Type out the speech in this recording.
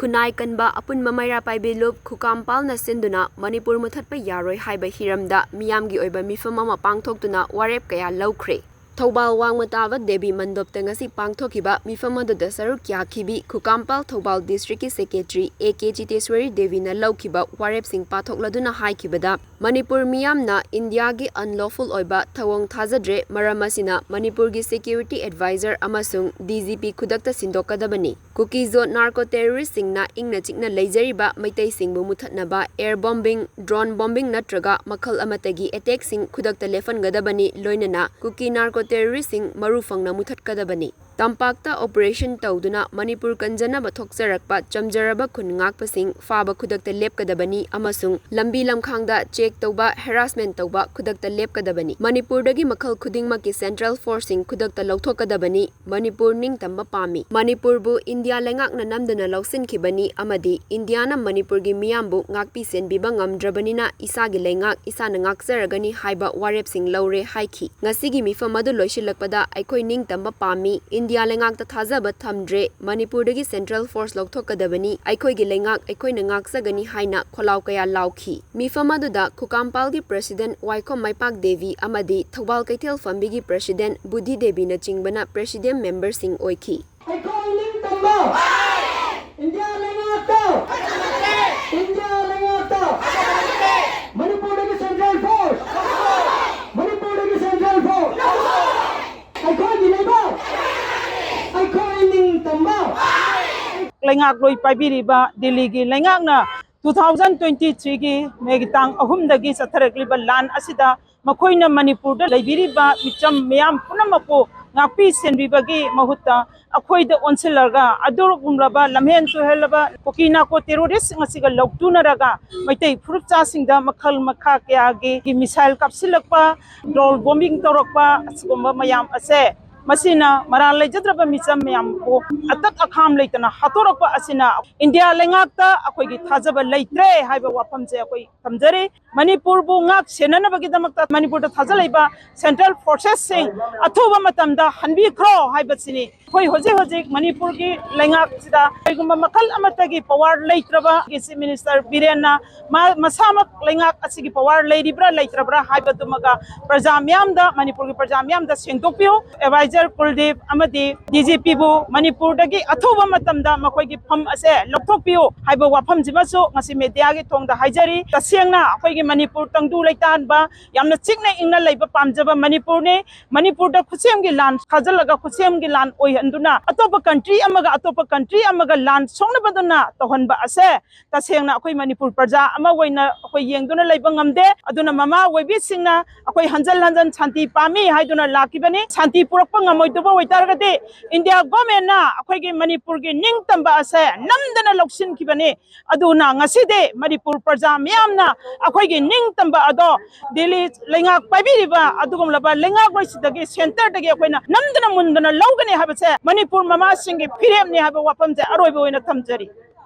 Kunai kanba apun mamaira paibilub KHUKAMPAL na SINDUNA Manipur Muthatpa Yaroi Haiba Hiramda Miyamgi Oiba Mifam ama Pangthoktuna Warep kaya Loukhre. Thobal wangmatava Debi Mandopta ngasi pangthokiba mifam aduda saruk yakhibi KHUKAMPAL Thobal District Secretary A.K. Devi na laukiba warep sing pathokladuna haikibada Manipur miyamna India gi unlawful oiba thawong thajadre maramasina Manipur gi Security Advisor amasung DGP khudakta sindokadabani Cookie Zone narco terrorist singna ingna chikna leijariba maitai singbu muthatnaba air bombing drone bombing natraga makhal amatagi attack sing khudakta lefan gadabani loinana Cookie narco terrorist sing marufangna muthatkadabani Tampakta operation tauduna Manipur kanjana bathoksarakpa chamjaraba khun ngakpasing faba khudakta lepkadabani amasung lambi lamkhangda check tauba harassment tauba khudakta lepkadabani Manipur dagi makhal khudingmaki central forcing khudakta lauthokadabani Manipur ningtamba pami Manipur bu India lengakna namduna lausinkhibani amadi Indiana Manipur gi miyambu ngakpi senbiba ngamdrabanina isagi lengak isana ngakjaragani haiba warep sing Loukhre haiki ngasigi mifam adu loisilakpada aikoi ningtamba pami India lengakta thajaba thamdre Manipur dagi Central Force lauthokadabani aikoi gi lengak aikoi na ngaksagani haina kholaw kaya laukhi mifam aduda KHUKAMPAL gi President Waikom Maipak Devi amadi Thobal Kaithel Fambi gi President Budhi Devi na chingbana President member sing oikhi aikoi ning tamba India lengakta India lengakta Manipur dagi Central Force Manipur dagi Central Force aikoi gi leba Lengak loi paibiriba Delhi gi lengak na 2023 gi megitang ahumdagi satharakliba lan asida makoina Manipur da leibiriba micham miyam punamapo ngapi senbibagi mahutta akhoida onsilarga adurgumlaba lamhen tuhelaba pokina ko terrorist ngasiga loktunaraga maitai furupcha singda makhal makha kya gi missile kapsilakpa drone bombing torokpa asgomba mayam ase Masina maralai jadraba micham mayam ko atak akham leitana hatorokpa asina India lengakta akoi gi thajaba leitre haiba wapam je akoi tamjari Manipur bu ngak senana bagi damakta Manipur da thajalaiba Central Forces sing athuba matamda hanbi khro haiba sini koi hoje Manipur gi lengak sida aigumba makal amatagi power leitraba gi Minister Birena masamak lengak asigi power leiribra leitrabra haiba tumaga praja miyamda Manipur gi praja miyamda sengdokpio Kuldeep amadi DGP bu Manipur dagi athuba matamda makoi gi pham ase lokthokpio haiba wafam jimasu ngasi media gi thongda haijari tasengna akoi gi Manipur tangdu leitan ba yamna chikna ingna leiba pamjaba Manipur ne Manipur da khusem gi lan khajalaga khusem gi lan oi handuna atopa country amaga lan songna baduna tohonba ase tasengna akoi Manipur praja ama waina akoi yengduna leiba ngamde aduna mama webi singna akoi hanjal shanti pami haiduna lakibani shanti purak ngamoiduba waitargade India government na akhoi Manipur gi ningtamba ase namdana loksin kibane aduna ngaside Manipur praja miyamna akhoi gi ningtamba ado Delhi lengak paibiriba adugum laba lengak roisidagi center dagi akoina namdana mundana lawgani habase Manipur mama singi phirem ni haba wapamje aroibo ina thamjari